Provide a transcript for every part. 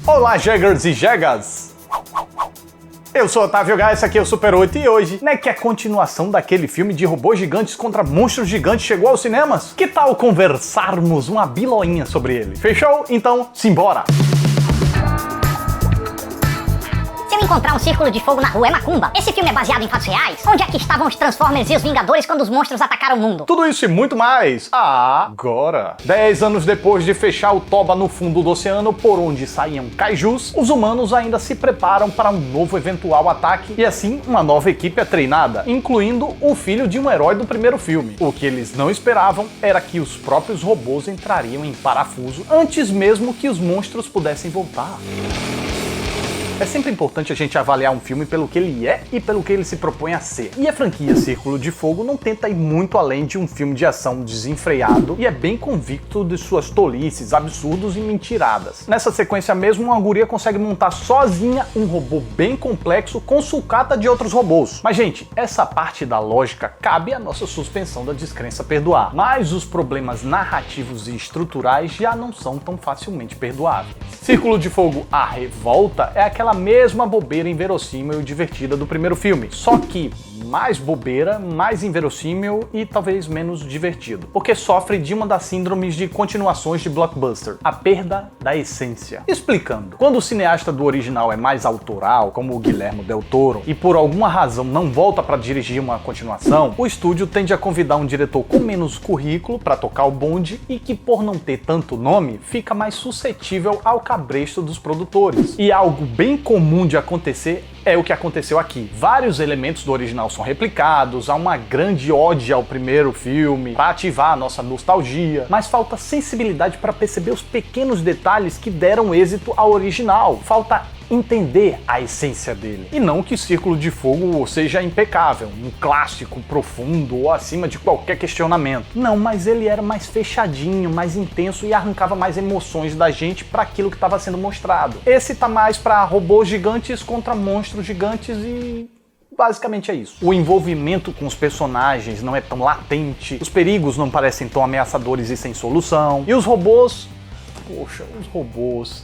Olá, Jeggers e Jegas! Eu sou Otávio H, esse aqui é o Super 8 e hoje, né, que a continuação daquele filme de robôs gigantes contra monstros gigantes chegou aos cinemas? Que tal conversarmos uma biloinha sobre ele? Fechou? Então, simbora! Se eu encontrar um círculo de fogo na rua, é macumba. Esse filme é baseado em fatos reais? Onde é que estavam os Transformers e os Vingadores quando os monstros atacaram o mundo? Tudo isso e muito mais, agora! 10 anos depois de fechar o toba no fundo do oceano por onde saíam kaijus, os humanos ainda se preparam para um novo eventual ataque e assim uma nova equipe é treinada, incluindo o filho de um herói do primeiro filme. O que eles não esperavam era que os próprios robôs entrariam em parafuso antes mesmo que os monstros pudessem voltar. É sempre importante a gente avaliar um filme pelo que ele é e pelo que ele se propõe a ser. E a franquia Círculo de Fogo não tenta ir muito além de um filme de ação desenfreado e é bem convicto de suas tolices, absurdos e mentiradas. Nessa sequência mesmo, uma guria consegue montar sozinha um robô bem complexo com sucata de outros robôs. Mas gente, essa parte da lógica cabe à nossa suspensão da descrença perdoar. Mas os problemas narrativos e estruturais já não são tão facilmente perdoáveis. Círculo de Fogo, A Revolta é aquela mesma bobeira inverossímil e divertida do primeiro filme, só que mais bobeira, mais inverossímil e talvez menos divertido, porque sofre de uma das síndromes de continuações de blockbuster, a perda da essência. Explicando, quando o cineasta do original é mais autoral, como o Guillermo del Toro, e por alguma razão não volta para dirigir uma continuação, o estúdio tende a convidar um diretor com menos currículo para tocar o bonde e que, por não ter tanto nome, fica mais suscetível ao cabresto dos produtores. E algo bem comum de acontecer é o que aconteceu aqui. Vários elementos do original são replicados, há uma grande ode ao primeiro filme para ativar a nossa nostalgia, mas falta sensibilidade para perceber os pequenos detalhes que deram êxito ao original. Falta entender a essência dele. E não que Círculo de Fogo seja impecável, um clássico profundo ou acima de qualquer questionamento. Não, mas ele era mais fechadinho, mais intenso e arrancava mais emoções da gente para aquilo que estava sendo mostrado. Esse tá mais para robôs gigantes contra monstros gigantes e basicamente é isso. O envolvimento com os personagens não é tão latente, os perigos não parecem tão ameaçadores e sem solução, e os robôs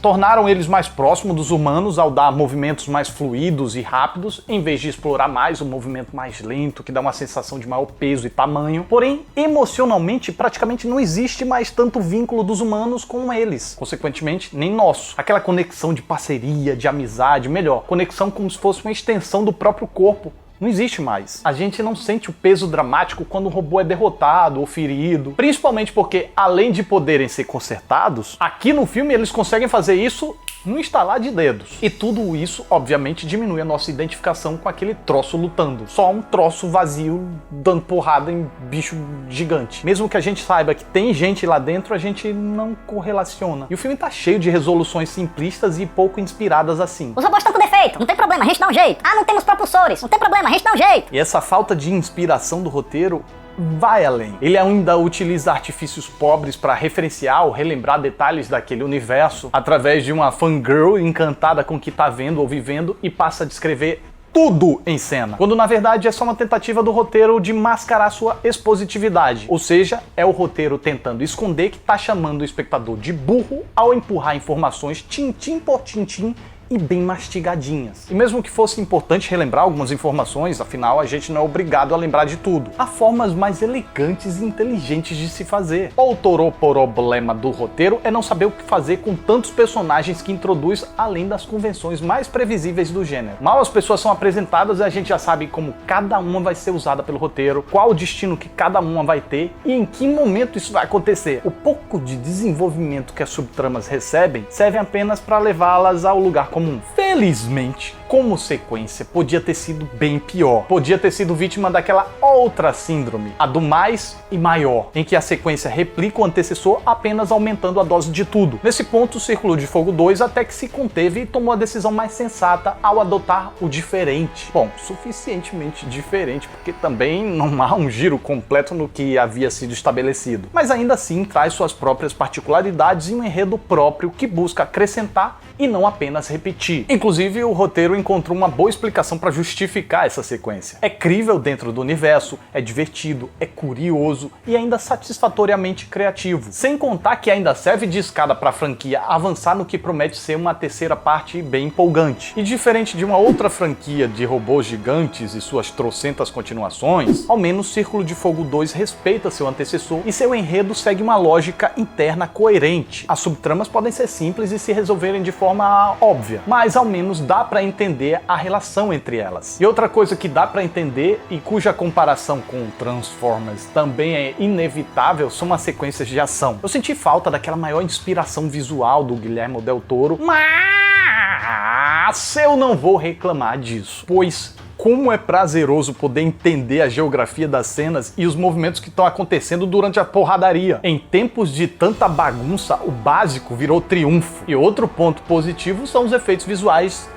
tornaram eles mais próximos dos humanos ao dar movimentos mais fluidos e rápidos, em vez de explorar mais o movimento mais lento, que dá uma sensação de maior peso e tamanho. Porém, emocionalmente, praticamente não existe mais tanto vínculo dos humanos com eles. Consequentemente, nem nosso. Aquela conexão de parceria, de amizade, melhor, conexão como se fosse uma extensão do próprio corpo. Não existe mais. A gente não sente o peso dramático quando o robô é derrotado ou ferido. Principalmente porque, além de poderem ser consertados, aqui no filme eles conseguem fazer isso no estalar de dedos. E tudo isso, obviamente, diminui a nossa identificação com aquele troço lutando. Só um troço vazio dando porrada em bicho gigante. Mesmo que a gente saiba que tem gente lá dentro, a gente não correlaciona. E o filme tá cheio de resoluções simplistas e pouco inspiradas assim. Os robôs estão com defeito, não tem problema, a gente dá um jeito. Ah, não temos propulsores, não tem problema, a gente dá um jeito. E essa falta de inspiração do roteiro vai além. Ele ainda utiliza artifícios pobres para referenciar ou relembrar detalhes daquele universo através de uma fangirl encantada com o que tá vendo ou vivendo e passa a descrever tudo em cena, quando na verdade é só uma tentativa do roteiro de mascarar sua expositividade, ou seja, é o roteiro tentando esconder que tá chamando o espectador de burro ao empurrar informações tintim por tintim e bem mastigadinhas. E mesmo que fosse importante relembrar algumas informações, afinal a gente não é obrigado a lembrar de tudo. Há formas mais elegantes e inteligentes de se fazer. Outro problema do roteiro é não saber o que fazer com tantos personagens que introduz além das convenções mais previsíveis do gênero. Mal as pessoas são apresentadas, a gente já sabe como cada uma vai ser usada pelo roteiro, qual o destino que cada uma vai ter e em que momento isso vai acontecer. O pouco de desenvolvimento que as subtramas recebem serve apenas para levá-las ao lugar comum. Felizmente, como sequência, podia ter sido bem pior. Podia ter sido vítima daquela outra síndrome, a do mais e maior, em que a sequência replica o antecessor apenas aumentando a dose de tudo. Nesse ponto, o Círculo de Fogo 2 até que se conteve e tomou a decisão mais sensata ao adotar o diferente. Bom, suficientemente diferente, porque também não há um giro completo no que havia sido estabelecido. Mas ainda assim traz suas próprias particularidades e um enredo próprio que busca acrescentar e não apenas repetir. Inclusive, o roteiro encontrou uma boa explicação para justificar essa sequência. É crível dentro do universo, é divertido, é curioso e ainda satisfatoriamente criativo. Sem contar que ainda serve de escada para a franquia avançar no que promete ser uma terceira parte bem empolgante. E diferente de uma outra franquia de robôs gigantes e suas trocentas continuações, ao menos Círculo de Fogo 2 respeita seu antecessor e seu enredo segue uma lógica interna coerente. As subtramas podem ser simples e se resolverem de forma óbvia, mas ao menos dá pra entender a relação entre elas. E outra coisa que dá pra entender e cuja comparação com Transformers também é inevitável são as sequências de ação. Eu senti falta daquela maior inspiração visual do Guillermo del Toro, mas eu não vou reclamar disso, pois como é prazeroso poder entender a geografia das cenas e os movimentos que estão acontecendo durante a porradaria. Em tempos de tanta bagunça, o básico virou triunfo. E outro ponto positivo são os efeitos visuais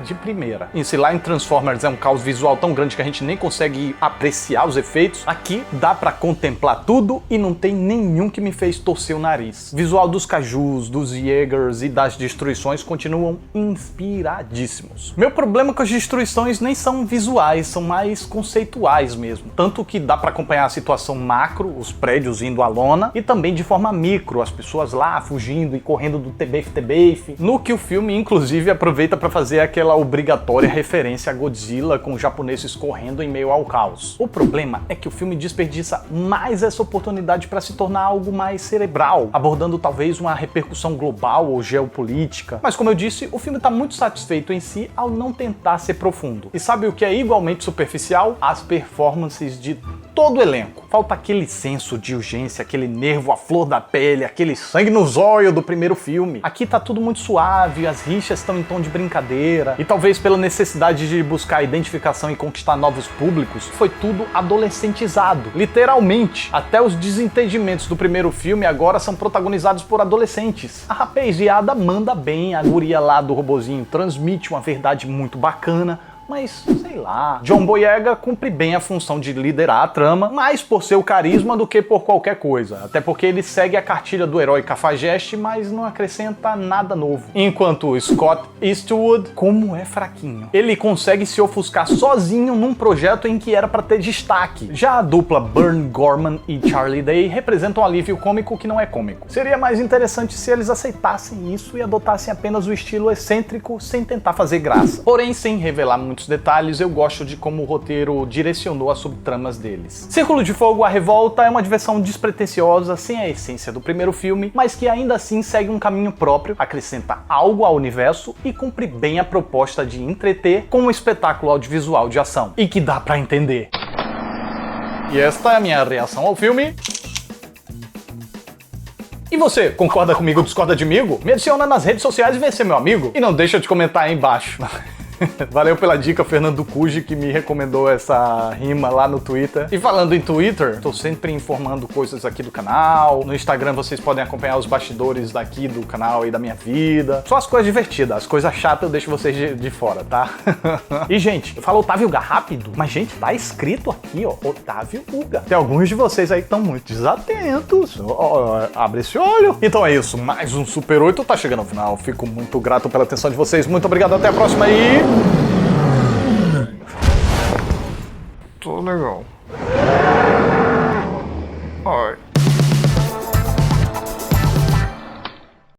de primeira. E se lá em Transformers é um caos visual tão grande que a gente nem consegue apreciar os efeitos, aqui dá pra contemplar tudo e não tem nenhum que me fez torcer o nariz. O visual dos cajus, dos Jaegers e das destruições continuam inspiradíssimos. Meu problema com as destruições nem são visuais, são mais conceituais mesmo. Tanto que dá pra acompanhar a situação macro, os prédios indo à lona, e também de forma micro, as pessoas lá fugindo e correndo do tebefe, no que o filme inclusive aproveita pra fazer aquela obrigatória referência a Godzilla com japoneses correndo em meio ao caos. O problema é que o filme desperdiça mais essa oportunidade para se tornar algo mais cerebral, abordando talvez uma repercussão global ou geopolítica. Mas como eu disse, o filme está muito satisfeito em si ao não tentar ser profundo. E sabe o que é igualmente superficial? As performances de todo o elenco. Falta aquele senso de urgência, aquele nervo à flor da pele, aquele sangue nos olhos do primeiro filme. Aqui tá tudo muito suave, as rixas estão em tom de brincadeira, e talvez pela necessidade de buscar identificação e conquistar novos públicos, foi tudo adolescentizado. Literalmente. Até os desentendimentos do primeiro filme agora são protagonizados por adolescentes. A rapaziada manda bem, a guria lá do robozinho transmite uma verdade muito bacana, mas, sei lá, John Boyega cumpre bem a função de liderar a trama, mais por seu carisma do que por qualquer coisa. Até porque ele segue a cartilha do herói cafajeste, mas não acrescenta nada novo. Enquanto Scott Eastwood, como é fraquinho. Ele consegue se ofuscar sozinho num projeto em que era pra ter destaque. Já a dupla Burn Gorman e Charlie Day representam um alívio cômico que não é cômico. Seria mais interessante se eles aceitassem isso e adotassem apenas o estilo excêntrico sem tentar fazer graça. Porém, sem revelar muitos detalhes, eu gosto de como o roteiro direcionou as subtramas deles. Círculo de Fogo: A Revolta é uma diversão despretensiosa, sem a essência do primeiro filme, mas que ainda assim segue um caminho próprio, acrescenta algo ao universo e cumpre bem a proposta de entreter com um espetáculo audiovisual de ação. E que dá pra entender. E esta é a minha reação ao filme. E você, concorda comigo ou discorda de mim? Me adiciona nas redes sociais e vem ser meu amigo. E não deixa de comentar aí embaixo. Valeu pela dica, Fernando Cuji, que me recomendou essa rima lá no Twitter. E falando em Twitter, tô sempre informando coisas aqui do canal. No Instagram vocês podem acompanhar os bastidores daqui do canal e da minha vida. Só as coisas divertidas, as coisas chatas eu deixo vocês de fora, tá? E gente, eu falo Otávio Uga rápido, mas gente, tá escrito aqui, ó, Otávio Uga. Tem alguns de vocês aí que estão muito desatentos. Abre esse olho. Então é isso, mais um Super 8 tá chegando ao final. Fico muito grato pela atenção de vocês. Muito obrigado, até a próxima e... Tô legal. Ai.